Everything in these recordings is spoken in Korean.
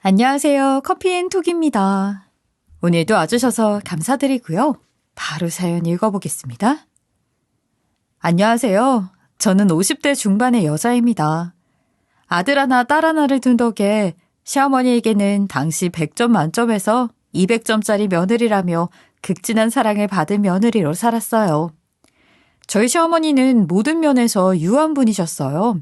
안녕하세요. 커피앤톡입니다. 오늘도 와주셔서 감사드리고요. 바로 사연 읽어보겠습니다. 안녕하세요. 저는 50대 중반의 여자입니다. 아들 하나, 딸 하나를 둔 덕에 시어머니에게는 당시 100점 만점에서 200점짜리 며느리라며 극진한 사랑을 받은 며느리로 살았어요. 저희 시어머니는 모든 면에서 유한 분이셨어요.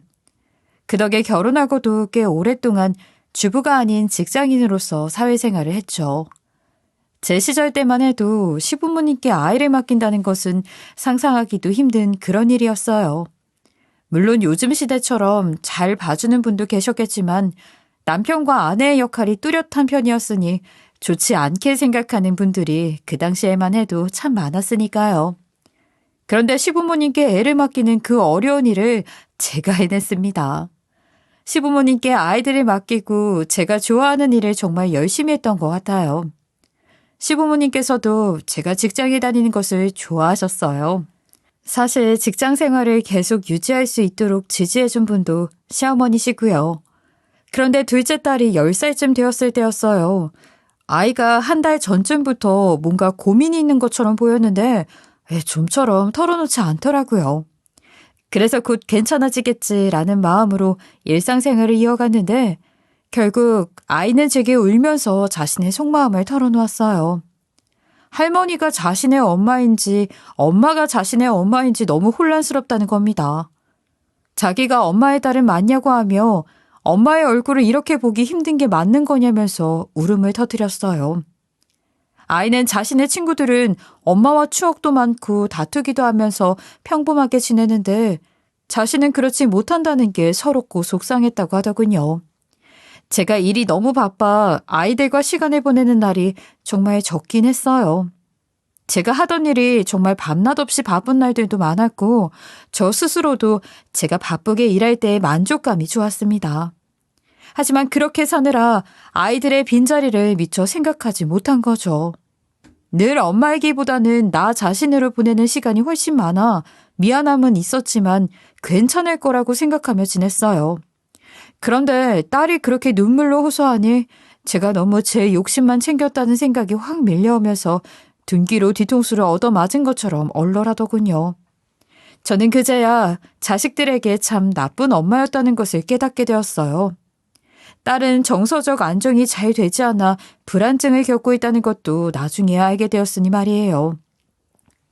그 덕에 결혼하고도 꽤 오랫동안 주부가 아닌 직장인으로서 사회생활을 했죠. 제 시절 때만 해도 시부모님께 아이를 맡긴다는 것은 상상하기도 힘든 그런 일이었어요. 물론 요즘 시대처럼 잘 봐주는 분도 계셨겠지만 남편과 아내의 역할이 뚜렷한 편이었으니 좋지 않게 생각하는 분들이 그 당시에만 해도 참 많았으니까요. 그런데 시부모님께 애를 맡기는 그 어려운 일을 제가 해냈습니다. 시부모님께 아이들을 맡기고 제가 좋아하는 일을 정말 열심히 했던 것 같아요. 시부모님께서도 제가 직장에 다니는 것을 좋아하셨어요. 사실 직장 생활을 계속 유지할 수 있도록 지지해준 분도 시어머니시고요. 그런데 둘째 딸이 10살쯤 되었을 때였어요. 아이가 한 달 전쯤부터 뭔가 고민이 있는 것처럼 보였는데 좀처럼 털어놓지 않더라고요. 그래서 곧 괜찮아지겠지라는 마음으로 일상생활을 이어갔는데 결국 아이는 제게 울면서 자신의 속마음을 털어놓았어요. 할머니가 자신의 엄마인지 엄마가 자신의 엄마인지 너무 혼란스럽다는 겁니다. 자기가 엄마의 딸은 맞냐고 하며 엄마의 얼굴을 이렇게 보기 힘든 게 맞는 거냐면서 울음을 터뜨렸어요. 아이는 자신의 친구들은 엄마와 추억도 많고 다투기도 하면서 평범하게 지내는데 자신은 그렇지 못한다는 게 서럽고 속상했다고 하더군요. 제가 일이 너무 바빠 아이들과 시간을 보내는 날이 정말 적긴 했어요. 제가 하던 일이 정말 밤낮 없이 바쁜 날들도 많았고 저 스스로도 제가 바쁘게 일할 때의 만족감이 좋았습니다. 하지만 그렇게 사느라 아이들의 빈자리를 미처 생각하지 못한 거죠. 늘 엄마이기보다는 나 자신으로 보내는 시간이 훨씬 많아 미안함은 있었지만 괜찮을 거라고 생각하며 지냈어요. 그런데 딸이 그렇게 눈물로 호소하니 제가 너무 제 욕심만 챙겼다는 생각이 확 밀려오면서 둔기로 뒤통수를 얻어맞은 것처럼 얼얼하더군요. 저는 그제야 자식들에게 참 나쁜 엄마였다는 것을 깨닫게 되었어요. 딸은 정서적 안정이 잘 되지 않아 불안증을 겪고 있다는 것도 나중에 알게 되었으니 말이에요.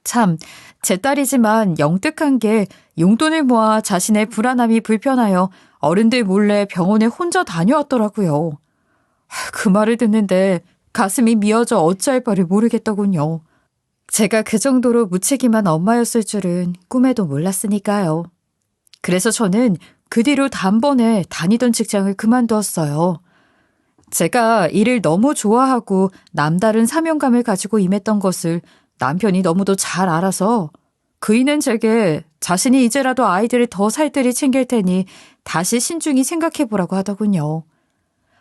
참, 제 딸이지만 영특한 게 용돈을 모아 자신의 불안함이 불편하여 어른들 몰래 병원에 혼자 다녀왔더라고요. 그 말을 듣는데 가슴이 미어져 어찌할 바를 모르겠더군요. 제가 그 정도로 무책임한 엄마였을 줄은 꿈에도 몰랐으니까요. 그래서 저는 그 뒤로 단번에 다니던 직장을 그만두었어요. 제가 일을 너무 좋아하고 남다른 사명감을 가지고 임했던 것을 남편이 너무도 잘 알아서 그이는 제게 자신이 이제라도 아이들을 더 살뜰히 챙길 테니 다시 신중히 생각해보라고 하더군요.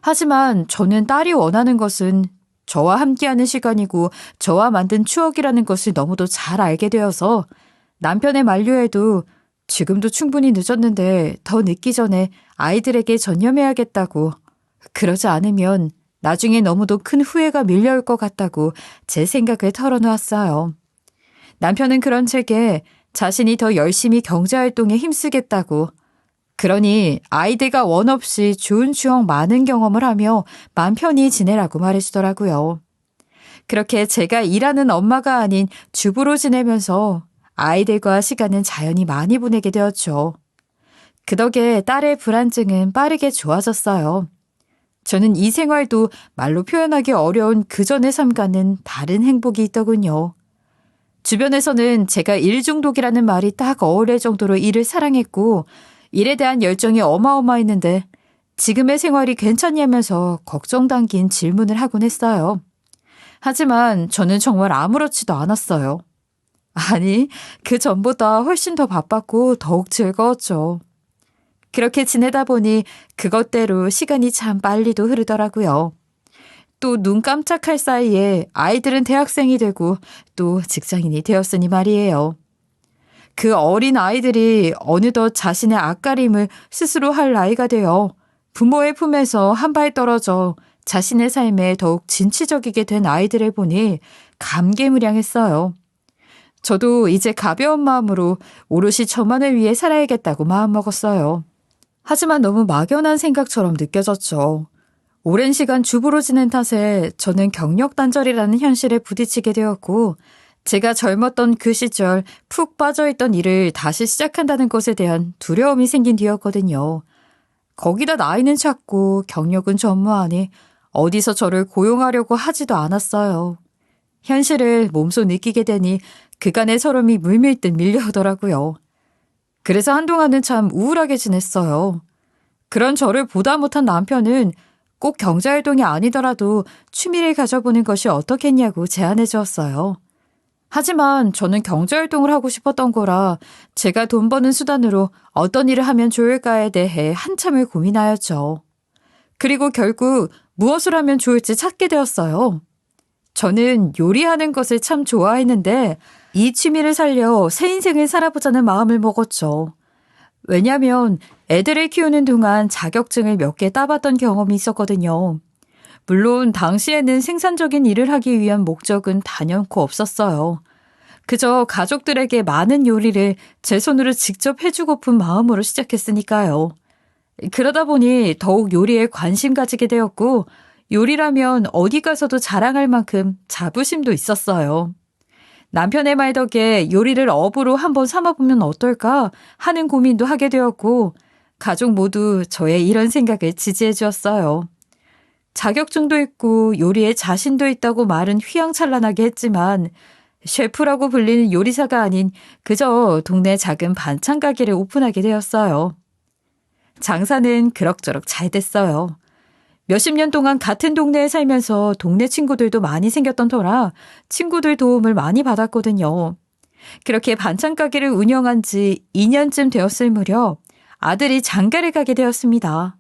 하지만 저는 딸이 원하는 것은 저와 함께하는 시간이고 저와 만든 추억이라는 것을 너무도 잘 알게 되어서 남편의 만류에도 지금도 충분히 늦었는데 더 늦기 전에 아이들에게 전념해야겠다고, 그러지 않으면 나중에 너무도 큰 후회가 밀려올 것 같다고 제 생각을 털어놓았어요. 남편은 그런 제게 자신이 더 열심히 경제활동에 힘쓰겠다고, 그러니 아이들과 원 없이 좋은 추억 많은 경험을 하며 맘 편히 지내라고 말해주더라고요. 그렇게 제가 일하는 엄마가 아닌 주부로 지내면서 아이들과 시간은 자연히 많이 보내게 되었죠. 그 덕에 딸의 불안증은 빠르게 좋아졌어요. 저는 이 생활도 말로 표현하기 어려운 그전의 삶과는 다른 행복이 있더군요. 주변에서는 제가 일 중독이라는 말이 딱 어울릴 정도로 일을 사랑했고 일에 대한 열정이 어마어마했는데 지금의 생활이 괜찮냐면서 걱정 담긴 질문을 하곤 했어요. 하지만 저는 정말 아무렇지도 않았어요. 아니, 그 전보다 훨씬 더 바빴고 더욱 즐거웠죠. 그렇게 지내다 보니 그것대로 시간이 참 빨리도 흐르더라고요. 또 눈 깜짝할 사이에 아이들은 대학생이 되고 또 직장인이 되었으니 말이에요. 그 어린 아이들이 어느덧 자신의 앞가림을 스스로 할 나이가 되어 부모의 품에서 한 발 떨어져 자신의 삶에 더욱 진취적이게 된 아이들을 보니 감개무량했어요. 저도 이제 가벼운 마음으로 오롯이 저만을 위해 살아야겠다고 마음먹었어요. 하지만 너무 막연한 생각처럼 느껴졌죠. 오랜 시간 주부로 지낸 탓에 저는 경력 단절이라는 현실에 부딪히게 되었고, 제가 젊었던 그 시절 푹 빠져있던 일을 다시 시작한다는 것에 대한 두려움이 생긴 뒤였거든요. 거기다 나이는 작고 경력은 전무하니 어디서 저를 고용하려고 하지도 않았어요. 현실을 몸소 느끼게 되니 그간의 서름이 물밀듯 밀려오더라고요. 그래서 한동안은 참 우울하게 지냈어요. 그런 저를 보다 못한 남편은 꼭 경제활동이 아니더라도 취미를 가져보는 것이 어떻겠냐고 제안해 주었어요. 하지만 저는 경제활동을 하고 싶었던 거라 제가 돈 버는 수단으로 어떤 일을 하면 좋을까에 대해 한참을 고민하였죠. 그리고 결국 무엇을 하면 좋을지 찾게 되었어요. 저는 요리하는 것을 참 좋아했는데 이 취미를 살려 새 인생을 살아보자는 마음을 먹었죠. 왜냐하면 애들을 키우는 동안 자격증을 몇 개 따봤던 경험이 있었거든요. 물론 당시에는 생산적인 일을 하기 위한 목적은 단연코 없었어요. 그저 가족들에게 많은 요리를 제 손으로 직접 해주고픈 마음으로 시작했으니까요. 그러다 보니 더욱 요리에 관심 가지게 되었고, 요리라면 어디 가서도 자랑할 만큼 자부심도 있었어요. 남편의 말 덕에 요리를 업으로 한번 삼아보면 어떨까 하는 고민도 하게 되었고, 가족 모두 저의 이런 생각을 지지해 주었어요. 자격증도 있고 요리에 자신도 있다고 말은 휘황찬란하게 했지만 셰프라고 불리는 요리사가 아닌 그저 동네 작은 반찬 가게를 오픈하게 되었어요. 장사는 그럭저럭 잘 됐어요. 몇십 년 동안 같은 동네에 살면서 동네 친구들도 많이 생겼던 터라 친구들 도움을 많이 받았거든요. 그렇게 반찬 가게를 운영한 지 2년쯤 되었을 무렵 아들이 장가를 가게 되었습니다.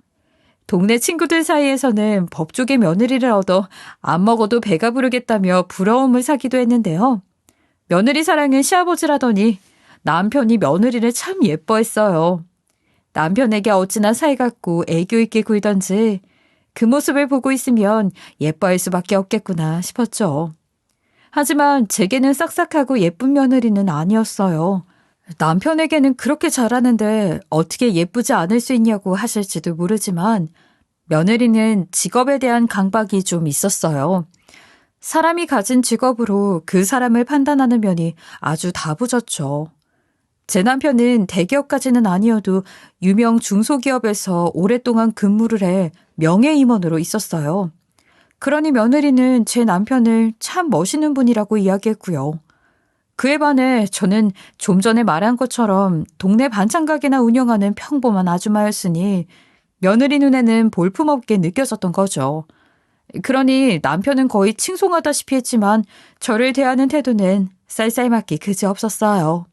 동네 친구들 사이에서는 법조계 며느리를 얻어 안 먹어도 배가 부르겠다며 부러움을 사기도 했는데요. 며느리 사랑은 시아버지라더니 남편이 며느리를 참 예뻐했어요. 남편에게 어찌나 살갑고 애교 있게 굴던지 그 모습을 보고 있으면 예뻐할 수밖에 없겠구나 싶었죠. 하지만 제게는 싹싹하고 예쁜 며느리는 아니었어요. 남편에게는 그렇게 잘하는데 어떻게 예쁘지 않을 수 있냐고 하실지도 모르지만 며느리는 직업에 대한 강박이 좀 있었어요. 사람이 가진 직업으로 그 사람을 판단하는 면이 아주 다부졌죠. 제 남편은 대기업까지는 아니어도 유명 중소기업에서 오랫동안 근무를 해 명예임원으로 있었어요. 그러니 며느리는 제 남편을 참 멋있는 분이라고 이야기했고요. 그에 반해 저는 좀 전에 말한 것처럼 동네 반찬 가게나 운영하는 평범한 아주마였으니 며느리 눈에는 볼품없게 느껴졌던 거죠. 그러니 남편은 거의 칭송하다시피 했지만 저를 대하는 태도는 쌀쌀맞기 그지없었어요.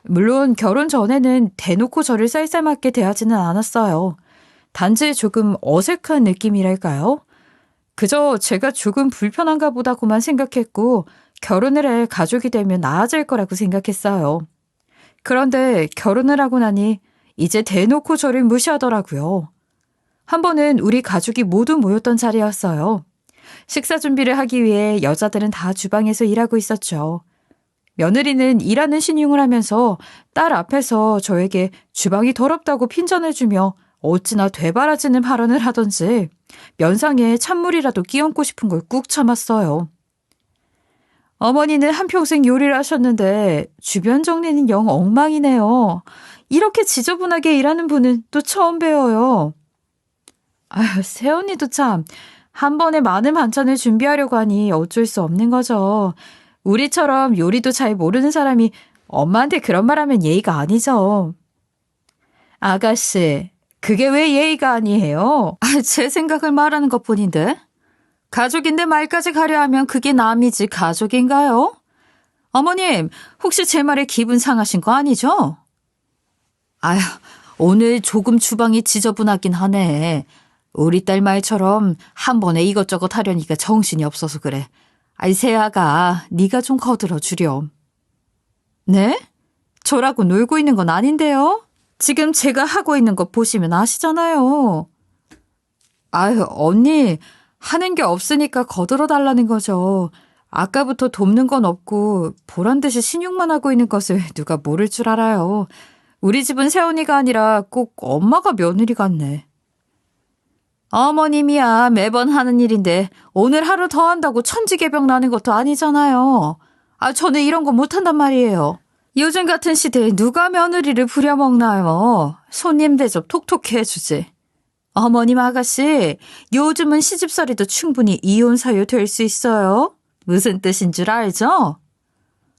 물론 결혼 전에는 대놓고 저를 쌀쌀맞게 대하지는 않았어요. 단지 조금 어색한 느낌이랄까요? 그저 제가 조금 불편한가 보다고만 생각했고 결혼을 해 가족이 되면 나아질 거라고 생각했어요. 그런데 결혼을 하고 나니 이제 대놓고 저를 무시하더라고요. 한 번은 우리 가족이 모두 모였던 자리였어요. 식사 준비를 하기 위해 여자들은 다 주방에서 일하고 있었죠. 며느리는 일하는 신용을 하면서 딸 앞에서 저에게 주방이 더럽다고 핀잔을 주며 어찌나 되바라지는 발언을 하던지 면상에 찬물이라도 끼얹고 싶은 걸 꾹 참았어요. 어머니는 한평생 요리를 하셨는데 주변 정리는 영 엉망이네요. 이렇게 지저분하게 일하는 분은 또 처음 뵈어요. 아휴, 새언니도 참 한 번에 많은 반찬을 준비하려고 하니 어쩔 수 없는 거죠. 우리처럼 요리도 잘 모르는 사람이 엄마한테 그런 말 하면 예의가 아니죠. 아가씨, 그게 왜 예의가 아니에요? 제 생각을 말하는 것뿐인데. 가족인데 말까지 가려 하면 그게 남이지 가족인가요? 어머님, 혹시 제 말에 기분 상하신 거 아니죠? 아휴, 오늘 조금 주방이 지저분하긴 하네. 우리 딸 말처럼 한 번에 이것저것 하려니까 정신이 없어서 그래. 아이, 세아가 네가 좀 거들어 주렴. 네? 저라고 놀고 있는 건 아닌데요? 지금 제가 하고 있는 거 보시면 아시잖아요. 아유, 언니, 하는 게 없으니까 거들어 달라는 거죠. 아까부터 돕는 건 없고 보란 듯이 신용만 하고 있는 것을 누가 모를 줄 알아요. 우리 집은 새언니가 아니라 꼭 엄마가 며느리 같네. 어머님이야 매번 하는 일인데 오늘 하루 더 한다고 천지개벽 나는 것도 아니잖아요. 저는 이런 거 못한단 말이에요. 요즘 같은 시대에 누가 며느리를 부려먹나요? 손님 대접 톡톡히 해주지. 어머님 아가씨, 요즘은 시집살이도 충분히 이혼 사유 될 수 있어요. 무슨 뜻인 줄 알죠?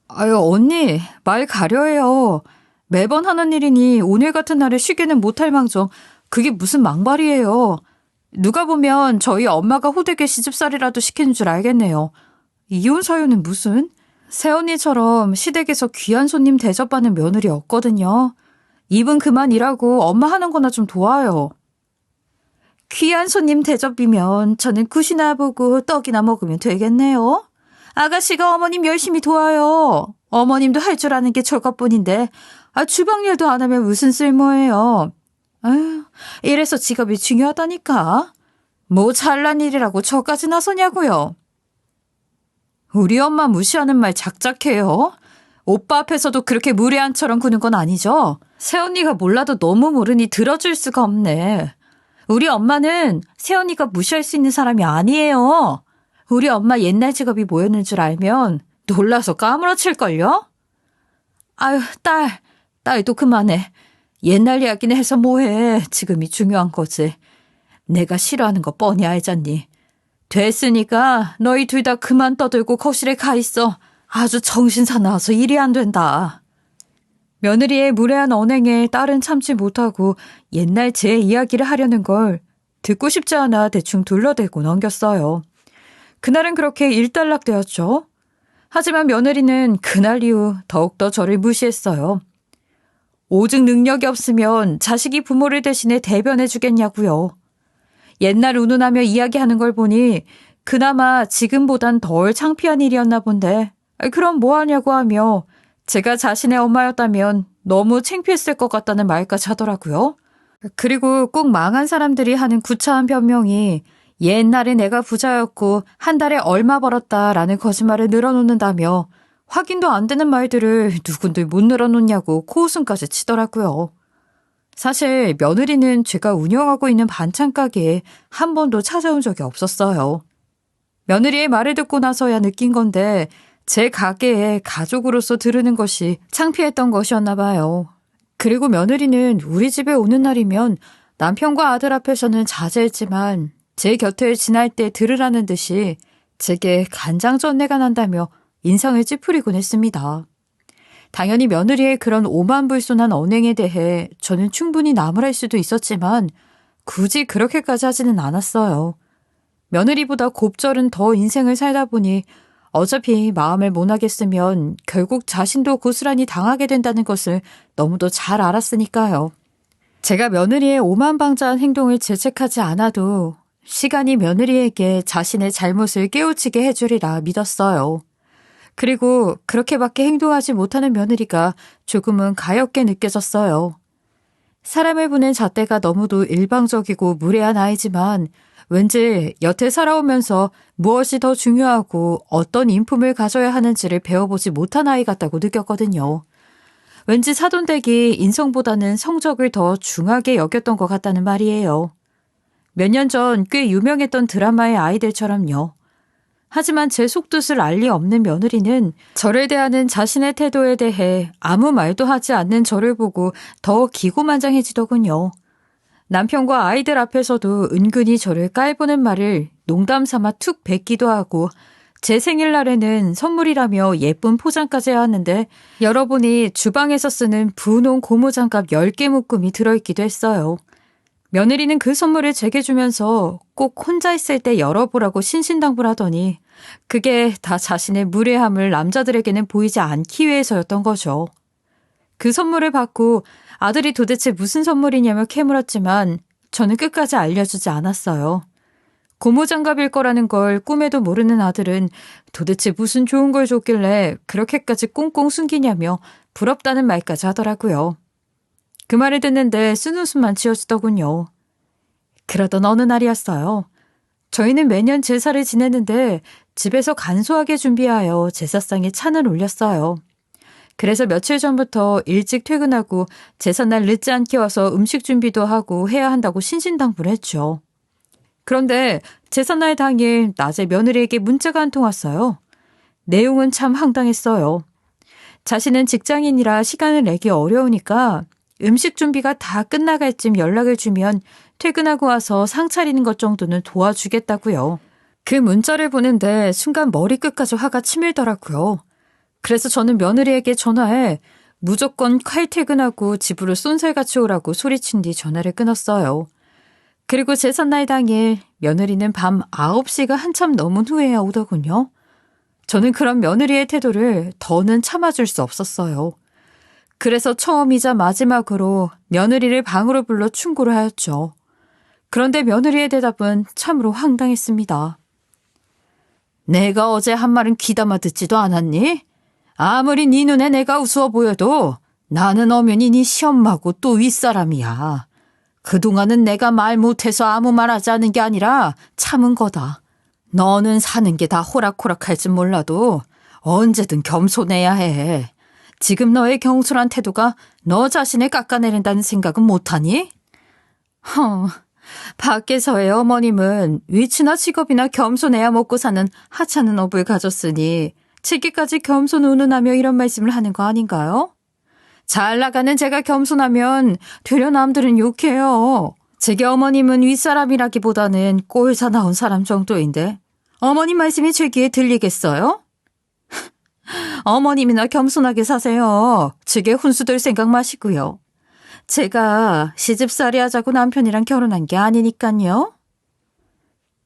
언니, 말 가려해요. 매번 하는 일이니 오늘 같은 날에 쉬기는 못할 망정. 그게 무슨 망발이에요. 누가 보면 저희 엄마가 호되게 시집살이라도 시키는 줄 알겠네요. 이혼 사유는 무슨? 새언니처럼 시댁에서 귀한 손님 대접받는 며느리 없거든요. 입은 그만 일하고 엄마 하는 거나 좀 도와요. 귀한 손님 대접이면 저는 굿이나 보고 떡이나 먹으면 되겠네요. 아가씨가 어머님 열심히 도와요. 어머님도 할 줄 아는 게 저것뿐인데 주방일도 안 하면 무슨 쓸모예요. 아휴, 이래서 직업이 중요하다니까. 뭐 잘난 일이라고 저까지 나서냐고요. 우리 엄마 무시하는 말 작작해요. 오빠 앞에서도 그렇게 무례한처럼 구는 건 아니죠? 새언니가 몰라도 너무 모르니 들어줄 수가 없네. 우리 엄마는 새언니가 무시할 수 있는 사람이 아니에요. 우리 엄마 옛날 직업이 뭐였는 줄 알면 놀라서 까무러칠걸요? 아유, 딸도 그만해. 옛날 이야기는 해서 뭐해. 지금이 중요한 거지. 내가 싫어하는 거 뻔히 알잖니. 됐으니까 너희 둘 다 그만 떠들고 거실에 가 있어. 아주 정신 사나워서 일이 안 된다. 며느리의 무례한 언행에 딸은 참지 못하고 옛날 제 이야기를 하려는 걸 듣고 싶지 않아 대충 둘러대고 넘겼어요. 그날은 그렇게 일단락되었죠. 하지만 며느리는 그날 이후 더욱더 저를 무시했어요. 오직 능력이 없으면 자식이 부모를 대신해 대변해 주겠냐고요. 옛날 운운하며 이야기하는 걸 보니 그나마 지금보단 덜 창피한 일이었나 본데 그럼 뭐하냐고 하며 제가 자신의 엄마였다면 너무 창피했을 것 같다는 말까지 하더라고요. 그리고 꼭 망한 사람들이 하는 구차한 변명이 옛날에 내가 부자였고 한 달에 얼마 벌었다라는 거짓말을 늘어놓는다며 확인도 안 되는 말들을 누군들 못 늘어놓냐고 코웃음까지 치더라고요. 사실 며느리는 제가 운영하고 있는 반찬 가게에 한 번도 찾아온 적이 없었어요. 며느리의 말을 듣고 나서야 느낀 건데 제 가게에 가족으로서 들으는 것이 창피했던 것이었나 봐요. 그리고 며느리는 우리 집에 오는 날이면 남편과 아들 앞에서는 자제했지만 제 곁을 지날 때 들으라는 듯이 제게 간장전내가 난다며 인상을 찌푸리곤 했습니다. 당연히 며느리의 그런 오만불손한 언행에 대해 저는 충분히 나무랄 수도 있었지만 굳이 그렇게까지 하지는 않았어요. 며느리보다 곱절은 더 인생을 살다 보니 어차피 마음을 못 하겠으면 결국 자신도 고스란히 당하게 된다는 것을 너무도 잘 알았으니까요. 제가 며느리의 오만방자한 행동을 질책하지 않아도 시간이 며느리에게 자신의 잘못을 깨우치게 해주리라 믿었어요. 그리고 그렇게밖에 행동하지 못하는 며느리가 조금은 가엾게 느껴졌어요. 사람을 보는 잣대가 너무도 일방적이고 무례한 아이지만 왠지 여태 살아오면서 무엇이 더 중요하고 어떤 인품을 가져야 하는지를 배워보지 못한 아이 같다고 느꼈거든요. 왠지 사돈댁이 인성보다는 성적을 더 중하게 여겼던 것 같다는 말이에요. 몇 년 전 꽤 유명했던 드라마의 아이들처럼요. 하지만 제 속뜻을 알 리 없는 며느리는 저를 대하는 자신의 태도에 대해 아무 말도 하지 않는 저를 보고 더 기고만장해지더군요. 남편과 아이들 앞에서도 은근히 저를 깔보는 말을 농담 삼아 툭 뱉기도 하고 제 생일날에는 선물이라며 예쁜 포장까지 해왔는데 열어보니 주방에서 쓰는 분홍 고무장갑 10개 묶음이 들어있기도 했어요. 며느리는 그 선물을 제게 주면서 꼭 혼자 있을 때 열어보라고 신신당부하더니 그게 다 자신의 무례함을 남자들에게는 보이지 않기 위해서였던 거죠. 그 선물을 받고 아들이 도대체 무슨 선물이냐며 캐물었지만 저는 끝까지 알려주지 않았어요. 고무장갑일 거라는 걸 꿈에도 모르는 아들은 도대체 무슨 좋은 걸 줬길래 그렇게까지 꽁꽁 숨기냐며 부럽다는 말까지 하더라고요. 그 말을 듣는데 쓴웃음만 지어지더군요. 그러던 어느 날이었어요. 저희는 매년 제사를 지내는데 집에서 간소하게 준비하여 제사상에 찬을 올렸어요. 그래서 며칠 전부터 일찍 퇴근하고 제삿날 늦지 않게 와서 음식 준비도 하고 해야 한다고 신신당부를 했죠. 그런데 제삿날 당일 낮에 며느리에게 문자가 한 통 왔어요. 내용은 참 황당했어요. 자신은 직장인이라 시간을 내기 어려우니까 음식 준비가 다 끝나갈 쯤 연락을 주면 퇴근하고 와서 상 차리는 것 정도는 도와주겠다고요. 그 문자를 보는데 순간 머리끝까지 화가 치밀더라고요. 그래서 저는 며느리에게 전화해 무조건 칼퇴근하고 집으로 쏜살같이 오라고 소리친 뒤 전화를 끊었어요. 그리고 제삿날 당일 며느리는 밤 9시가 한참 넘은 후에야 오더군요. 저는 그런 며느리의 태도를 더는 참아줄 수 없었어요. 그래서 처음이자 마지막으로 며느리를 방으로 불러 충고를 하였죠. 그런데 며느리의 대답은 참으로 황당했습니다. 내가 어제 한 말은 귀담아 듣지도 않았니? 아무리 네 눈에 내가 우스워 보여도 나는 엄연히 네 시엄마고 또 윗사람이야. 그동안은 내가 말 못해서 아무 말 하지 않은 게 아니라 참은 거다. 너는 사는 게 다 호락호락할진 몰라도 언제든 겸손해야 해. 지금 너의 경솔한 태도가 너 자신을 깎아내린다는 생각은 못하니? 밖에서의 어머님은 위치나 직업이나 겸손해야 먹고 사는 하찮은 업을 가졌으니 치기까지 겸손 운운하며 이런 말씀을 하는 거 아닌가요? 잘 나가는 제가 겸손하면 되려 남들은 욕해요. 제게 어머님은 윗사람이라기보다는 꼴사 나온 사람 정도인데 어머님 말씀이 제 귀에 들리겠어요? 어머님이나 겸손하게 사세요. 제게 훈수될 생각 마시고요. 제가 시집살이 하자고 남편이랑 결혼한 게 아니니까요.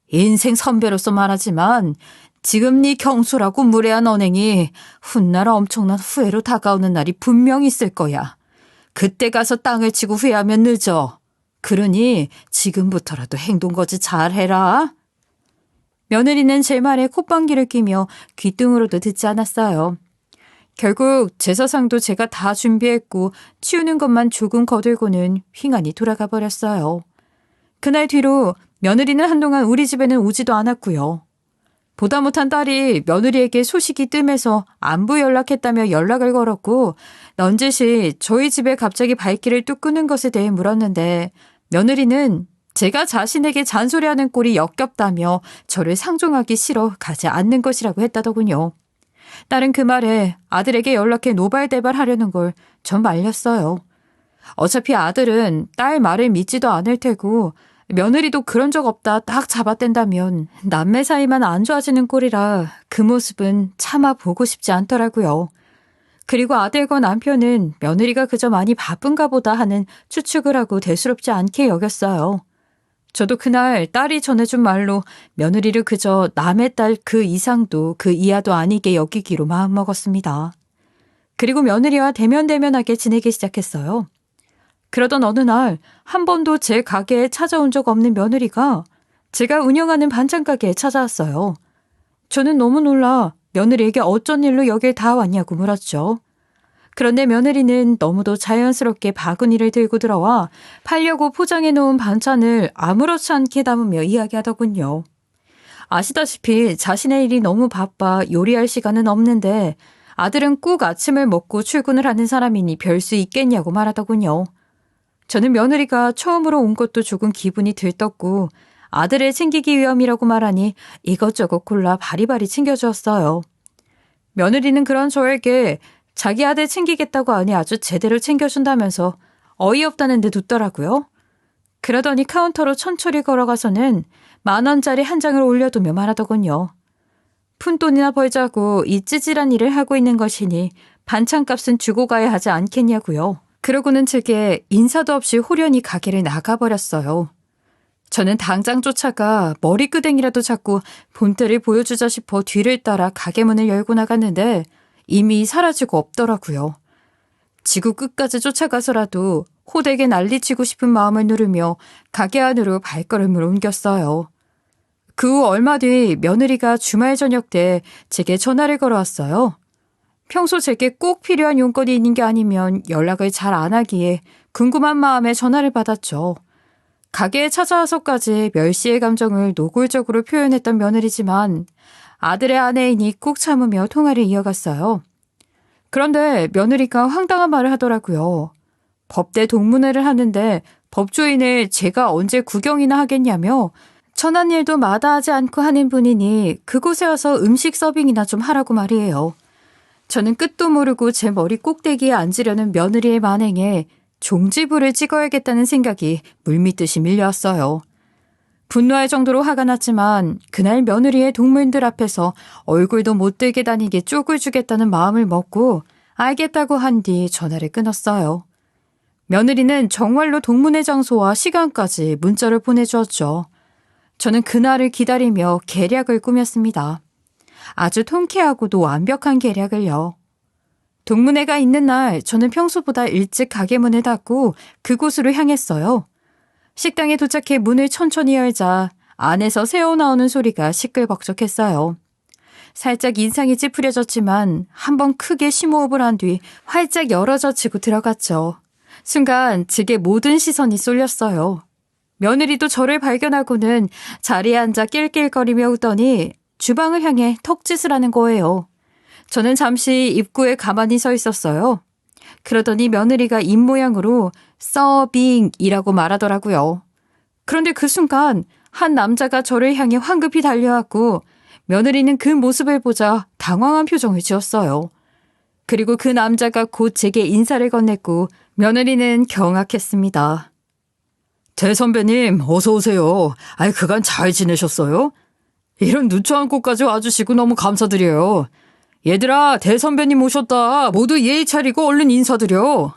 인생 선배로서 말하지만 지금 네 경솔하고 무례한 언행이 훗날 엄청난 후회로 다가오는 날이 분명 있을 거야. 그때 가서 땅을 치고 후회하면 늦어. 그러니 지금부터라도 행동거지 잘해라. 며느리는 제 말에 콧방귀를 끼며 귀등으로도 듣지 않았어요. 결국 제사상도 제가 다 준비했고 치우는 것만 조금 거들고는 휘관이 돌아가 버렸어요. 그날 뒤로 며느리는 한동안 우리 집에는 오지도 않았고요. 보다 못한 딸이 며느리에게 소식이 뜸해서 안부 연락했다며 연락을 걸었고 넌지시 저희 집에 갑자기 발길을 뚝 끄는 것에 대해 물었는데 며느리는 제가 자신에게 잔소리하는 꼴이 역겹다며 저를 상종하기 싫어 가지 않는 것이라고 했다더군요. 딸은 그 말에 아들에게 연락해 노발대발하려는 걸 전 말렸어요. 어차피 아들은 딸 말을 믿지도 않을 테고 며느리도 그런 적 없다 딱 잡아댄다면 남매 사이만 안 좋아지는 꼴이라 그 모습은 차마 보고 싶지 않더라고요. 그리고 아들과 남편은 며느리가 그저 많이 바쁜가 보다 하는 추측을 하고 대수롭지 않게 여겼어요. 저도 그날 딸이 전해준 말로 며느리를 그저 남의 딸 그 이상도 그 이하도 아니게 여기기로 마음먹었습니다. 그리고 며느리와 대면대면하게 지내기 시작했어요. 그러던 어느 날 한 번도 제 가게에 찾아온 적 없는 며느리가 제가 운영하는 반찬 가게에 찾아왔어요. 저는 너무 놀라 며느리에게 어쩐 일로 여길 다 왔냐고 물었죠. 그런데 며느리는 너무도 자연스럽게 바구니를 들고 들어와 팔려고 포장해 놓은 반찬을 아무렇지 않게 담으며 이야기하더군요. 아시다시피 자신의 일이 너무 바빠 요리할 시간은 없는데 아들은 꼭 아침을 먹고 출근을 하는 사람이니 별 수 있겠냐고 말하더군요. 저는 며느리가 처음으로 온 것도 조금 기분이 들떴고 아들을 챙기기 위함이라고 말하니 이것저것 골라 바리바리 챙겨주었어요. 며느리는 그런 저에게 자기 아들 챙기겠다고 하니 아주 제대로 챙겨준다면서 어이없다는 듯 웃더라고요. 그러더니 카운터로 천천히 걸어가서는 10,000원짜리 한 장을 올려두며 말하더군요. 푼돈이나 벌자고 이 찌질한 일을 하고 있는 것이니 반찬값은 주고 가야 하지 않겠냐고요. 그러고는 제게 인사도 없이 호련히 가게를 나가버렸어요. 저는 당장 쫓아가 머리끄댕이라도 잡고 본때를 보여주자 싶어 뒤를 따라 가게 문을 열고 나갔는데 이미 사라지고 없더라고요. 지구 끝까지 쫓아가서라도 호되게 난리치고 싶은 마음을 누르며 가게 안으로 발걸음을 옮겼어요. 그 후 얼마 뒤 며느리가 주말 저녁 때 제게 전화를 걸어왔어요. 평소 제게 꼭 필요한 용건이 있는 게 아니면 연락을 잘 안 하기에 궁금한 마음에 전화를 받았죠. 가게에 찾아와서까지 멸시의 감정을 노골적으로 표현했던 며느리지만 아들의 아내이니 꾹 참으며 통화를 이어갔어요. 그런데 며느리가 황당한 말을 하더라고요. 법대 동문회를 하는데 법조인을 제가 언제 구경이나 하겠냐며 천한 일도 마다하지 않고 하는 분이니 그곳에 와서 음식 서빙이나 좀 하라고 말이에요. 저는 끝도 모르고 제 머리 꼭대기에 앉으려는 며느리의 만행에 종지부를 찍어야겠다는 생각이 물밀듯이 밀려왔어요. 분노할 정도로 화가 났지만 그날 며느리의 동무인들 앞에서 얼굴도 못 들게 다니게 쪽을 주겠다는 마음을 먹고 알겠다고 한 뒤 전화를 끊었어요. 며느리는 정말로 동문회 장소와 시간까지 문자를 보내주었죠. 저는 그날을 기다리며 계략을 꾸몄습니다. 아주 통쾌하고도 완벽한 계략을요. 동문회가 있는 날 저는 평소보다 일찍 가게 문을 닫고 그곳으로 향했어요. 식당에 도착해 문을 천천히 열자 안에서 새어나오는 소리가 시끌벅적했어요. 살짝 인상이 찌푸려졌지만 한번 크게 심호흡을 한 뒤 활짝 열어젖히고 들어갔죠. 순간 제게 모든 시선이 쏠렸어요. 며느리도 저를 발견하고는 자리에 앉아 낄낄거리며 웃더니 주방을 향해 턱짓을 하는 거예요. 저는 잠시 입구에 가만히 서 있었어요. 그러더니 며느리가 입모양으로 서빙이라고 말하더라고요. 그런데 그 순간 한 남자가 저를 향해 황급히 달려왔고 며느리는 그 모습을 보자 당황한 표정을 지었어요. 그리고 그 남자가 곧 제게 인사를 건넸고 며느리는 경악했습니다. 대선배님 어서 오세요. 그간 잘 지내셨어요? 이런 누추한 곳까지 와주시고 너무 감사드려요. 얘들아 대선배님 오셨다. 모두 예의 차리고 얼른 인사드려.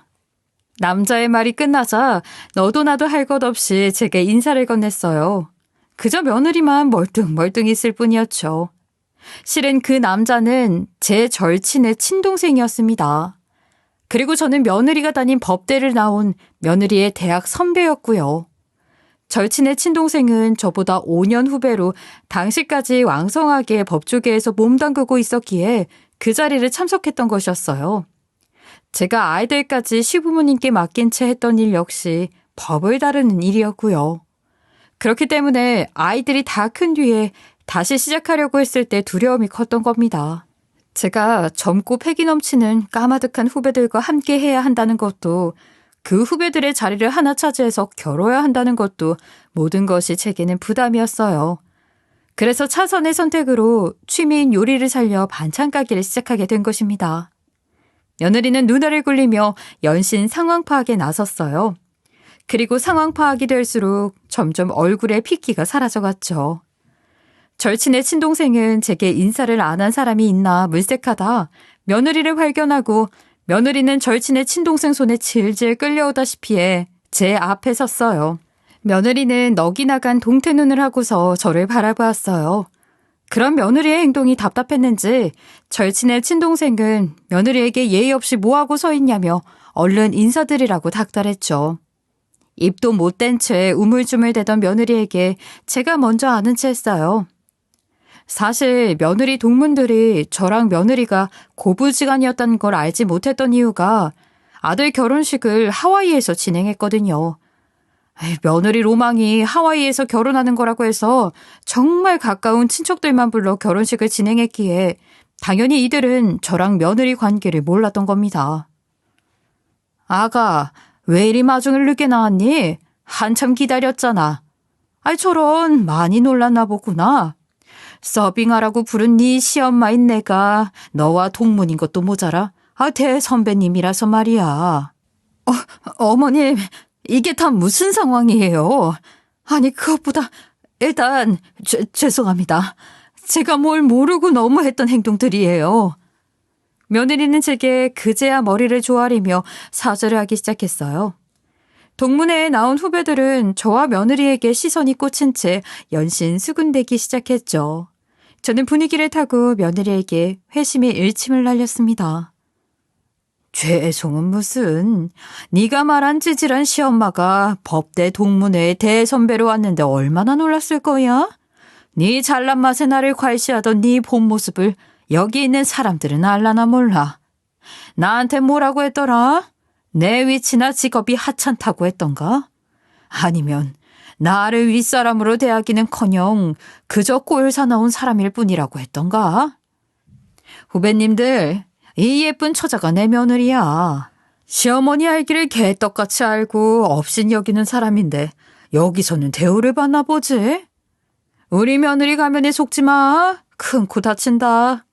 남자의 말이 끝나자 너도 나도 할 것 없이 제게 인사를 건넸어요. 그저 며느리만 멀뚱멀뚱 있을 뿐이었죠. 실은 그 남자는 제 절친의 친동생이었습니다. 그리고 저는 며느리가 다닌 법대를 나온 며느리의 대학 선배였고요. 절친의 친동생은 저보다 5년 후배로 당시까지 왕성하게 법조계에서 몸담그고 있었기에 그 자리를 참석했던 것이었어요. 제가 아이들까지 시부모님께 맡긴 채 했던 일 역시 법을 다루는 일이었고요. 그렇기 때문에 아이들이 다 큰 뒤에 다시 시작하려고 했을 때 두려움이 컸던 겁니다. 제가 젊고 패기 넘치는 까마득한 후배들과 함께 해야 한다는 것도 그 후배들의 자리를 하나 차지해서 겨뤄야 한다는 것도 모든 것이 제게는 부담이었어요. 그래서 차선의 선택으로 취미인 요리를 살려 반찬 가게를 시작하게 된 것입니다. 며느리는 눈알을 굴리며 연신 상황 파악에 나섰어요. 그리고 상황 파악이 될수록 점점 얼굴에 핏기가 사라져갔죠. 절친의 친동생은 제게 인사를 안 한 사람이 있나 물색하다 며느리를 발견하고 며느리는 절친의 친동생 손에 질질 끌려오다시피 해 제 앞에 섰어요. 며느리는 넋이 나간 동태눈을 하고서 저를 바라보았어요. 그런 며느리의 행동이 답답했는지 절친의 친동생은 며느리에게 예의 없이 뭐하고 서 있냐며 얼른 인사드리라고 닥달했죠. 입도 못된 채 우물쭈물대던 며느리에게 제가 먼저 아는 채 했어요. 사실 며느리 동문들이 저랑 며느리가 고부지간이었다는 걸 알지 못했던 이유가 아들 결혼식을 하와이에서 진행했거든요. 며느리 로망이 하와이에서 결혼하는 거라고 해서 정말 가까운 친척들만 불러 결혼식을 진행했기에 당연히 이들은 저랑 며느리 관계를 몰랐던 겁니다. 아가, 왜 이리 마중을 늦게 나왔니? 한참 기다렸잖아. 저런 많이 놀랐나 보구나. 서빙하라고 부른 네 시엄마인 내가 너와 동문인 것도 모자라. 대선배님이라서 말이야. 어머님, 이게 다 무슨 상황이에요? 그것보다 일단 죄송합니다. 제가 뭘 모르고 너무했던 행동들이에요. 며느리는 제게 그제야 머리를 조아리며 사죄를 하기 시작했어요. 동문회에 나온 후배들은 저와 며느리에게 시선이 꽂힌 채 연신 수군대기 시작했죠. 저는 분위기를 타고 며느리에게 회심의 일침을 날렸습니다. 죄송은 무슨. 네가 말한 찌질한 시엄마가 법대 동문회에 대선배로 왔는데 얼마나 놀랐을 거야? 네 잘난 맛에 나를 괄시하던 네 본 모습을 여기 있는 사람들은 알라나 몰라. 나한테 뭐라고 했더라? 내 위치나 직업이 하찮다고 했던가? 아니면 나를 윗사람으로 대하기는커녕 그저 꼴 사나운 사람일 뿐이라고 했던가? 후배님들, 이 예쁜 처자가 내 며느리야. 시어머니 알기를 개떡같이 알고 업신 여기는 사람인데 여기서는 대우를 받나 보지? 우리 며느리 가면에 속지 마. 큰 코 다친다.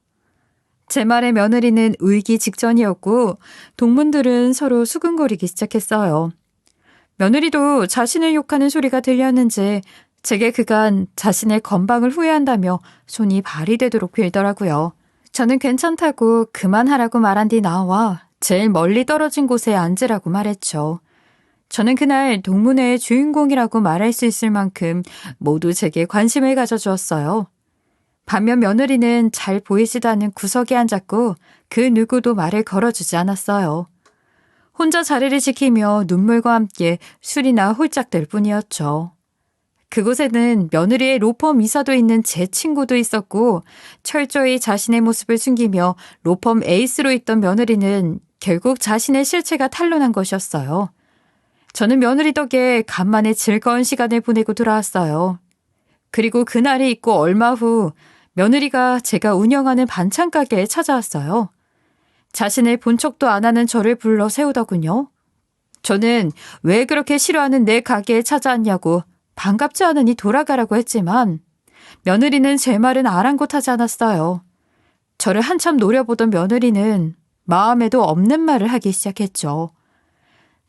제 말에 며느리는 울기 직전이었고 동문들은 서로 수근거리기 시작했어요. 며느리도 자신을 욕하는 소리가 들렸는지 제게 그간 자신의 건방을 후회한다며 손이 발이 되도록 빌더라고요. 저는 괜찮다고 그만하라고 말한 뒤 나와 제일 멀리 떨어진 곳에 앉으라고 말했죠. 저는 그날 동문회의 주인공이라고 말할 수 있을 만큼 모두 제게 관심을 가져주었어요. 반면 며느리는 잘 보이지도 않는 구석에 앉았고 그 누구도 말을 걸어주지 않았어요. 혼자 자리를 지키며 눈물과 함께 술이나 홀짝될 뿐이었죠. 그곳에는 며느리의 로펌 이사도 있는 제 친구도 있었고 철저히 자신의 모습을 숨기며 로펌 에이스로 있던 며느리는 결국 자신의 실체가 탄로난 것이었어요. 저는 며느리 덕에 간만에 즐거운 시간을 보내고 돌아왔어요. 그리고 그날이 있고 얼마 후 며느리가 제가 운영하는 반찬 가게에 찾아왔어요. 자신을 본 척도 안 하는 저를 불러 세우더군요. 저는 왜 그렇게 싫어하는 내 가게에 찾아왔냐고 반갑지 않으니 돌아가라고 했지만 며느리는 제 말은 아랑곳하지 않았어요. 저를 한참 노려보던 며느리는 마음에도 없는 말을 하기 시작했죠.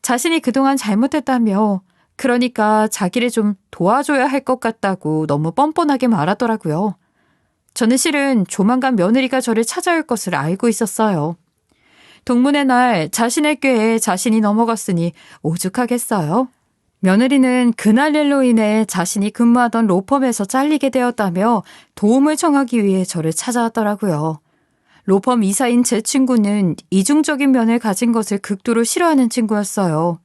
자신이 그동안 잘못했다며 그러니까 자기를 좀 도와줘야 할 것 같다고 너무 뻔뻔하게 말하더라고요. 저는 실은 조만간 며느리가 저를 찾아올 것을 알고 있었어요. 동문의 날 자신의 꾀에 자신이 넘어갔으니 오죽하겠어요. 며느리는 그날 일로 인해 자신이 근무하던 로펌에서 잘리게 되었다며 도움을 청하기 위해 저를 찾아왔더라고요. 로펌 이사인 제 친구는 이중적인 면을 가진 것을 극도로 싫어하는 친구였어요.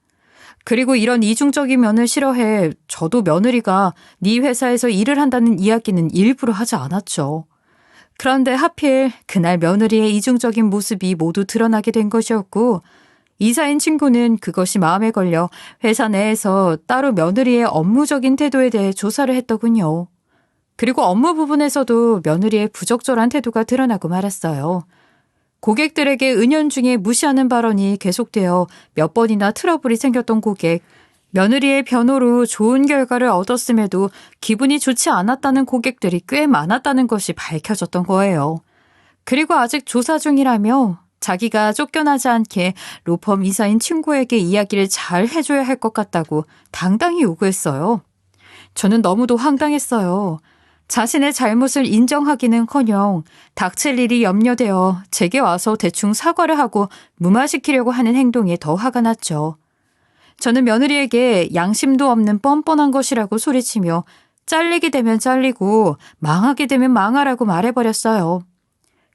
그리고 이런 이중적인 면을 싫어해 저도 며느리가 네 회사에서 일을 한다는 이야기는 일부러 하지 않았죠. 그런데 하필 그날 며느리의 이중적인 모습이 모두 드러나게 된 것이었고 이사인 친구는 그것이 마음에 걸려 회사 내에서 따로 며느리의 업무적인 태도에 대해 조사를 했더군요. 그리고 업무 부분에서도 며느리의 부적절한 태도가 드러나고 말았어요. 고객들에게 은연중에 무시하는 발언이 계속되어 몇 번이나 트러블이 생겼던 고객, 며느리의 변호로 좋은 결과를 얻었음에도 기분이 좋지 않았다는 고객들이 꽤 많았다는 것이 밝혀졌던 거예요. 그리고 아직 조사 중이라며 자기가 쫓겨나지 않게 로펌 이사인 친구에게 이야기를 잘 해줘야 할 것 같다고 당당히 요구했어요. 저는 너무도 황당했어요. 자신의 잘못을 인정하기는커녕 닥칠 일이 염려되어 제게 와서 대충 사과를 하고 무마시키려고 하는 행동에 더 화가 났죠. 저는 며느리에게 양심도 없는 뻔뻔한 것이라고 소리치며 잘리게 되면 잘리고 망하게 되면 망하라고 말해버렸어요.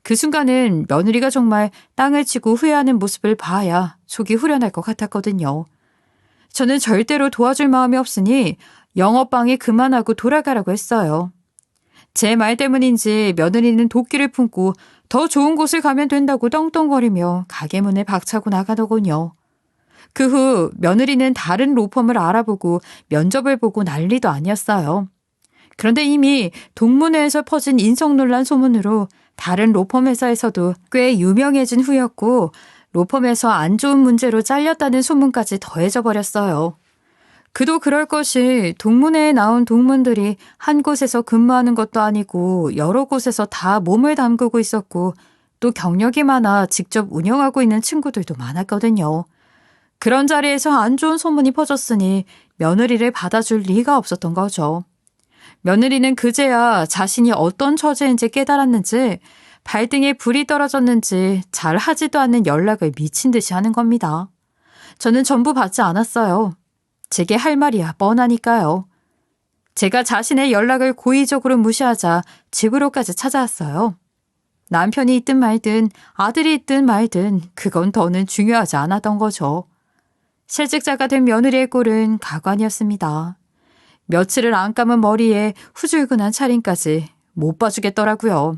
그 순간은 며느리가 정말 땅을 치고 후회하는 모습을 봐야 속이 후련할 것 같았거든요. 저는 절대로 도와줄 마음이 없으니 영업방해 그만하고 돌아가라고 했어요. 제 말 때문인지 며느리는 도끼를 품고 더 좋은 곳을 가면 된다고 떵떵거리며 가게 문을 박차고 나가더군요. 그 후 며느리는 다른 로펌을 알아보고 면접을 보고 난리도 아니었어요. 그런데 이미 동문회에서 퍼진 인성논란 소문으로 다른 로펌 회사에서도 꽤 유명해진 후였고 로펌에서 안 좋은 문제로 잘렸다는 소문까지 더해져 버렸어요. 그도 그럴 것이 동문회에 나온 동문들이 한 곳에서 근무하는 것도 아니고 여러 곳에서 다 몸을 담그고 있었고 또 경력이 많아 직접 운영하고 있는 친구들도 많았거든요. 그런 자리에서 안 좋은 소문이 퍼졌으니 며느리를 받아줄 리가 없었던 거죠. 며느리는 그제야 자신이 어떤 처지인지 깨달았는지 발등에 불이 떨어졌는지 잘 하지도 않는 연락을 미친 듯이 하는 겁니다. 저는 전부 받지 않았어요. 제게 할 말이야 뻔하니까요. 제가 자신의 연락을 고의적으로 무시하자 집으로까지 찾아왔어요. 남편이 있든 말든 아들이 있든 말든 그건 더는 중요하지 않았던 거죠. 실직자가 된 며느리의 꼴은 가관이었습니다. 며칠을 안 감은 머리에 후줄근한 차림까지 못 봐주겠더라고요.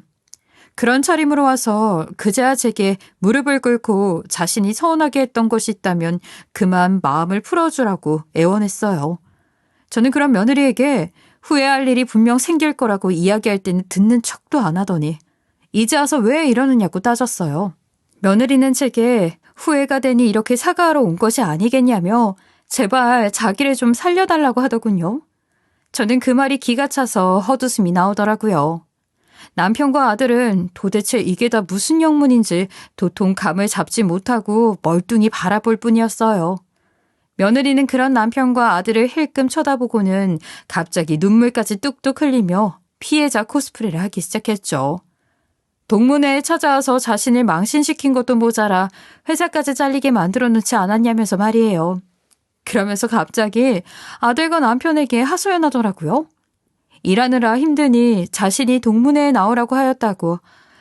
그런 차림으로 와서 그제야 제게 무릎을 꿇고 자신이 서운하게 했던 것이 있다면 그만 마음을 풀어주라고 애원했어요. 저는 그런 며느리에게 후회할 일이 분명 생길 거라고 이야기할 때는 듣는 척도 안 하더니 이제 와서 왜 이러느냐고 따졌어요. 며느리는 제게 후회가 되니 이렇게 사과하러 온 것이 아니겠냐며 제발 자기를 좀 살려달라고 하더군요. 저는 그 말이 기가 차서 헛웃음이 나오더라고요. 남편과 아들은 도대체 이게 다 무슨 영문인지 도통 감을 잡지 못하고 멀뚱히 바라볼 뿐이었어요. 며느리는 그런 남편과 아들을 힐끔 쳐다보고는 갑자기 눈물까지 뚝뚝 흘리며 피해자 코스프레를 하기 시작했죠. 동문회에 찾아와서 자신을 망신시킨 것도 모자라 회사까지 잘리게 만들어 놓지 않았냐면서 말이에요. 그러면서 갑자기 아들과 남편에게 하소연하더라고요. 일하느라 힘드니 자신이 동문회에 나오라고 하였다고.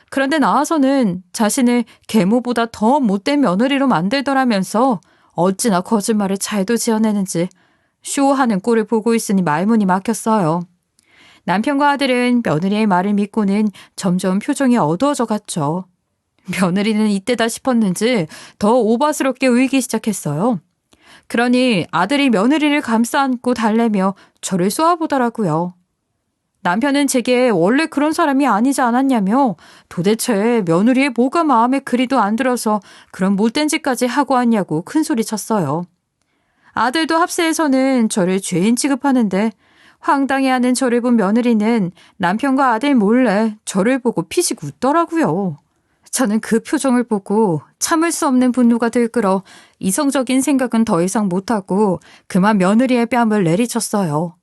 그런데 나와서는 자신을 계모보다 더 못된 며느리로 만들더라면서 어찌나 거짓말을 잘도 지어내는지 쇼하는 꼴을 보고 있으니 말문이 막혔어요. 남편과 아들은 며느리의 말을 믿고는 점점 표정이 어두워져 갔죠. 며느리는 이때다 싶었는지 더 오바스럽게 울기 시작했어요. 그러니 아들이 며느리를 감싸 안고 달래며 저를 쏘아보더라고요. 남편은 제게 원래 그런 사람이 아니지 않았냐며 도대체 며느리의 뭐가 마음에 그리도 안 들어서 그런 못된 짓까지 하고 왔냐고 큰소리쳤어요. 아들도 합세에서는 저를 죄인 취급하는데 황당해하는 저를 본 며느리는 남편과 아들 몰래 저를 보고 피식 웃더라고요. 저는 그 표정을 보고 참을 수 없는 분노가 들끓어 이성적인 생각은 더 이상 못하고 그만 며느리의 뺨을 내리쳤어요.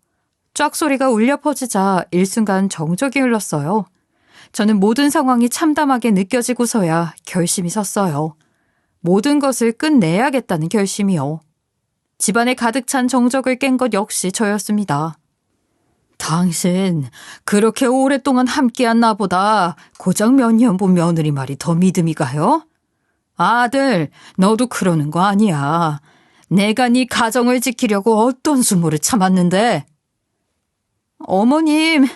쫙 소리가 울려 퍼지자 일순간 정적이 흘렀어요. 저는 모든 상황이 참담하게 느껴지고서야 결심이 섰어요. 모든 것을 끝내야겠다는 결심이요. 집안에 가득 찬 정적을 깬 것 역시 저였습니다. 당신 그렇게 오랫동안 함께한 나보다 고작 몇 년 본 며느리 말이 더 믿음이 가요? 아들, 너도 그러는 거 아니야. 내가 네 가정을 지키려고 어떤 수모를 참았는데. 어머님,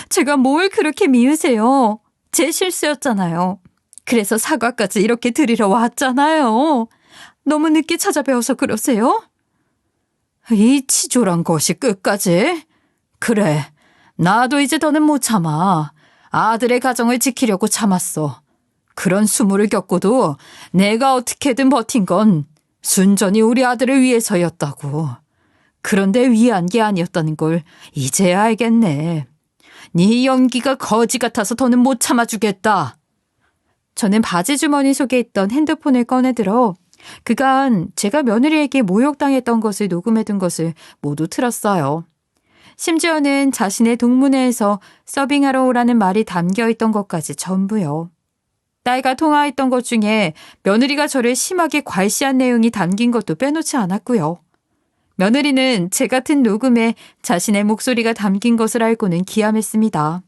제가 뭘 그렇게 미우세요? 제 실수였잖아요. 그래서 사과까지 이렇게 드리러 왔잖아요. 너무 늦게 찾아뵈어서 그러세요? 이 치졸한 것이 끝까지? 그래, 나도 이제 더는 못 참아. 아들의 가정을 지키려고 참았어. 그런 수모를 겪고도 내가 어떻게든 버틴 건 순전히 우리 아들을 위해서였다고. 그런데 위한 게 아니었다는 걸 이제야 알겠네. 네 연기가 거지 같아서 더는 못 참아주겠다. 저는 바지 주머니 속에 있던 핸드폰을 꺼내들어 그간 제가 며느리에게 모욕당했던 것을 녹음해둔 것을 모두 틀었어요. 심지어는 자신의 동문회에서 서빙하러 오라는 말이 담겨있던 것까지 전부요. 딸과 통화했던 것 중에 며느리가 저를 심하게 괄시한 내용이 담긴 것도 빼놓지 않았고요. 며느리는 제 같은 녹음에 자신의 목소리가 담긴 것을 알고는 기함했습니다.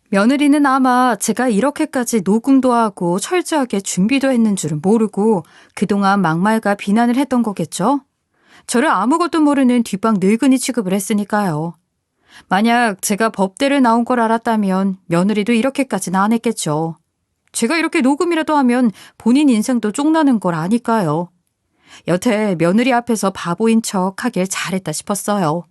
며느리는 아마 제가 이렇게까지 녹음도 하고 철저하게 준비도 했는 줄은 모르고 그동안 막말과 비난을 했던 거겠죠? 저를 아무것도 모르는 뒷방 늙은이 취급을 했으니까요. 만약 제가 법대를 나온 걸 알았다면 며느리도 이렇게까지는 안 했겠죠. 제가 이렇게 녹음이라도 하면 본인 인생도 쪽나는 걸 아니까요. 여태 며느리 앞에서 바보인 척 하길 잘했다 싶었어요.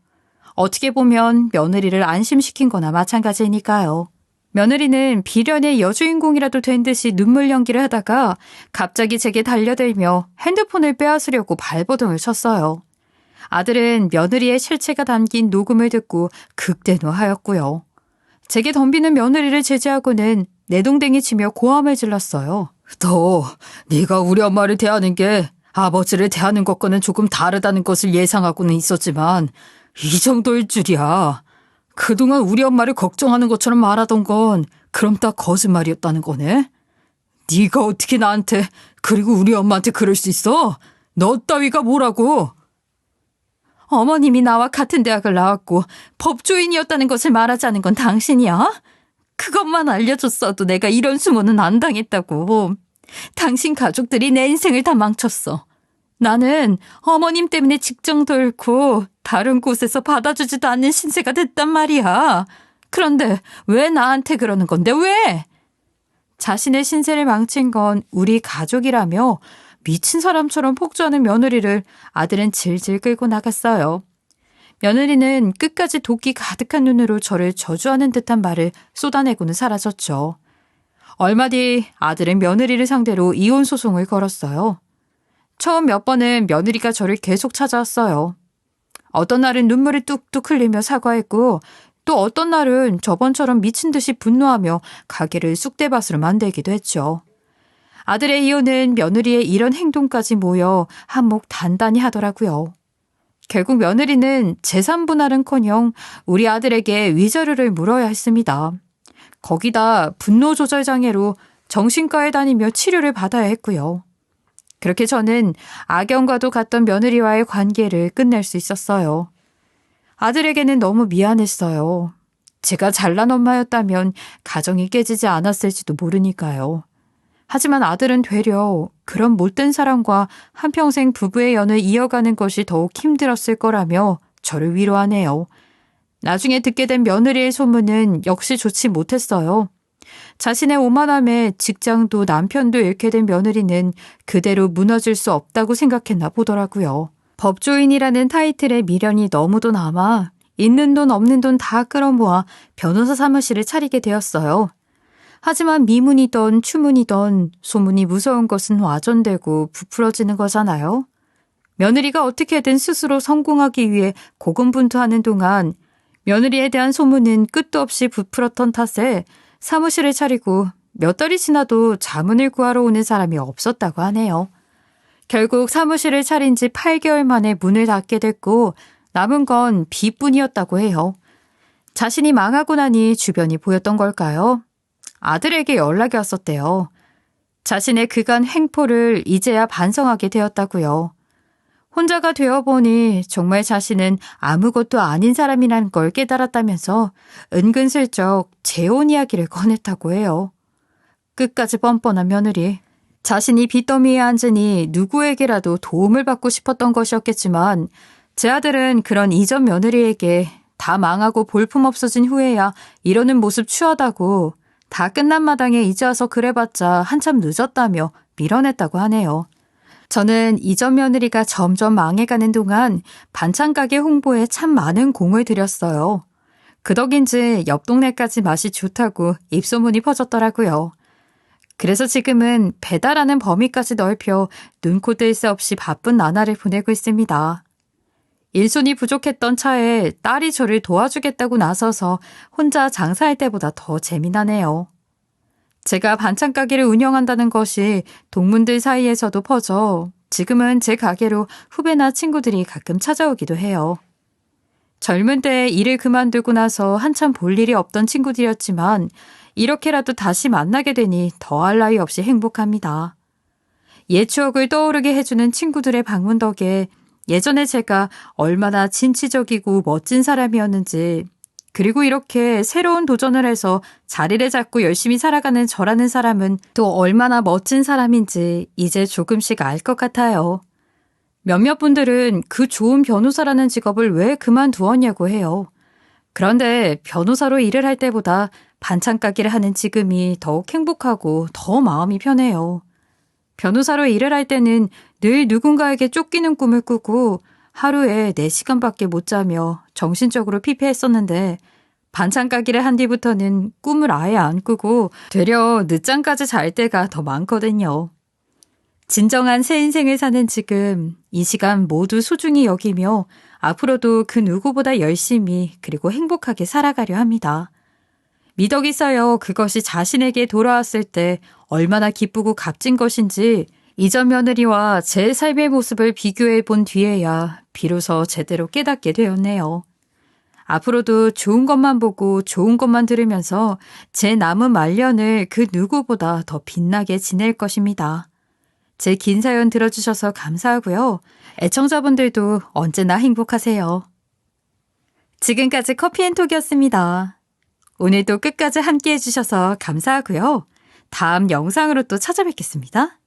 어떻게 보면 며느리를 안심시킨 거나 마찬가지니까요. 며느리는 비련의 여주인공이라도 된 듯이 눈물 연기를 하다가 갑자기 제게 달려들며 핸드폰을 빼앗으려고 발버둥을 쳤어요. 아들은 며느리의 실체가 담긴 녹음을 듣고 극대노하였고요. 제게 덤비는 며느리를 제지하고는 내동댕이 치며 고함을 질렀어요. 네가 우리 엄마를 대하는 게 아버지를 대하는 것과는 조금 다르다는 것을 예상하고는 있었지만 이 정도일 줄이야. 그동안 우리 엄마를 걱정하는 것처럼 말하던 건 그럼 딱 거짓말이었다는 거네. 네가 어떻게 나한테 그리고 우리 엄마한테 그럴 수 있어? 너 따위가 뭐라고? 어머님이 나와 같은 대학을 나왔고 법조인이었다는 것을 말하지 않은 건 당신이야? 그것만 알려줬어도 내가 이런 수모는 안 당했다고. 당신 가족들이 내 인생을 다 망쳤어. 나는 어머님 때문에 직장도 잃고 다른 곳에서 받아주지도 않는 신세가 됐단 말이야. 그런데 왜 나한테 그러는 건데 왜? 자신의 신세를 망친 건 우리 가족이라며 미친 사람처럼 폭주하는 며느리를 아들은 질질 끌고 나갔어요. 며느리는 끝까지 도끼 가득한 눈으로 저를 저주하는 듯한 말을 쏟아내고는 사라졌죠. 얼마 뒤 아들은 며느리를 상대로 이혼 소송을 걸었어요. 처음 몇 번은 며느리가 저를 계속 찾아왔어요. 어떤 날은 눈물을 뚝뚝 흘리며 사과했고 또 어떤 날은 저번처럼 미친 듯이 분노하며 가게를 쑥대밭으로 만들기도 했죠. 아들의 이혼은 며느리의 이런 행동까지 모여 한몫 단단히 하더라고요. 결국 며느리는 재산 분할은커녕 우리 아들에게 위자료를 물어야 했습니다. 거기다 분노 조절 장애로 정신과에 다니며 치료를 받아야 했고요. 그렇게 저는 악연과도 같던 며느리와의 관계를 끝낼 수 있었어요. 아들에게는 너무 미안했어요. 제가 잘난 엄마였다면 가정이 깨지지 않았을지도 모르니까요. 하지만 아들은 되려 그런 못된 사람과 한평생 부부의 연을 이어가는 것이 더욱 힘들었을 거라며 저를 위로하네요. 나중에 듣게 된 며느리의 소문은 역시 좋지 못했어요. 자신의 오만함에 직장도 남편도 잃게 된 며느리는 그대로 무너질 수 없다고 생각했나 보더라고요. 법조인이라는 타이틀에 미련이 너무도 남아 있는 돈 없는 돈 다 끌어모아 변호사 사무실을 차리게 되었어요. 하지만 미문이던 추문이던 소문이 무서운 것은 와전되고 부풀어지는 거잖아요. 며느리가 어떻게든 스스로 성공하기 위해 고군분투하는 동안 며느리에 대한 소문은 끝도 없이 부풀었던 탓에 사무실을 차리고 몇 달이 지나도 자문을 구하러 오는 사람이 없었다고 하네요. 결국 사무실을 차린 지 8개월 만에 문을 닫게 됐고 남은 건 비뿐이었다고 해요. 자신이 망하고 나니 주변이 보였던 걸까요? 아들에게 연락이 왔었대요. 자신의 그간 횡포를 이제야 반성하게 되었다고요. 혼자가 되어보니 정말 자신은 아무것도 아닌 사람이라는 걸 깨달았다면서 은근슬쩍 재혼 이야기를 꺼냈다고 해요. 끝까지 뻔뻔한 며느리. 자신이 빚더미에 앉으니 누구에게라도 도움을 받고 싶었던 것이었겠지만 제 아들은 그런 이전 며느리에게 다 망하고 볼품없어진 후에야 이러는 모습 추하다고 다 끝난 마당에 이제 와서 그래봤자 한참 늦었다며 밀어냈다고 하네요. 저는 이전 며느리가 점점 망해가는 동안 반찬 가게 홍보에 참 많은 공을 들였어요. 그 덕인지 옆 동네까지 맛이 좋다고 입소문이 퍼졌더라고요. 그래서 지금은 배달하는 범위까지 넓혀 눈코 뜰 새 없이 바쁜 나날을 보내고 있습니다. 일손이 부족했던 차에 딸이 저를 도와주겠다고 나서서 혼자 장사할 때보다 더 재미나네요. 제가 반찬 가게를 운영한다는 것이 동문들 사이에서도 퍼져 지금은 제 가게로 후배나 친구들이 가끔 찾아오기도 해요. 젊은 때 일을 그만두고 나서 한참 볼 일이 없던 친구들이었지만 이렇게라도 다시 만나게 되니 더할 나위 없이 행복합니다. 옛 추억을 떠오르게 해주는 친구들의 방문 덕에 예전에 제가 얼마나 진취적이고 멋진 사람이었는지 그리고 이렇게 새로운 도전을 해서 자리를 잡고 열심히 살아가는 저라는 사람은 또 얼마나 멋진 사람인지 이제 조금씩 알 것 같아요. 몇몇 분들은 그 좋은 변호사라는 직업을 왜 그만두었냐고 해요. 그런데 변호사로 일을 할 때보다 반찬 가게를 하는 지금이 더욱 행복하고 더 마음이 편해요. 변호사로 일을 할 때는 늘 누군가에게 쫓기는 꿈을 꾸고 하루에 4시간밖에 못 자며 정신적으로 피폐했었는데 반찬 가게를 한 뒤부터는 꿈을 아예 안 꾸고 되려 늦잠까지 잘 때가 더 많거든요. 진정한 새 인생을 사는 지금 이 시간 모두 소중히 여기며 앞으로도 그 누구보다 열심히 그리고 행복하게 살아가려 합니다. 미덕이 쌓여 그것이 자신에게 돌아왔을 때 얼마나 기쁘고 값진 것인지 이전 며느리와 제 삶의 모습을 비교해 본 뒤에야 비로소 제대로 깨닫게 되었네요. 앞으로도 좋은 것만 보고 좋은 것만 들으면서 제 남은 말년을 그 누구보다 더 빛나게 지낼 것입니다. 제 긴 사연 들어주셔서 감사하고요. 애청자분들도 언제나 행복하세요. 지금까지 커피앤톡이었습니다. 오늘도 끝까지 함께 해주셔서 감사하고요. 다음 영상으로 또 찾아뵙겠습니다.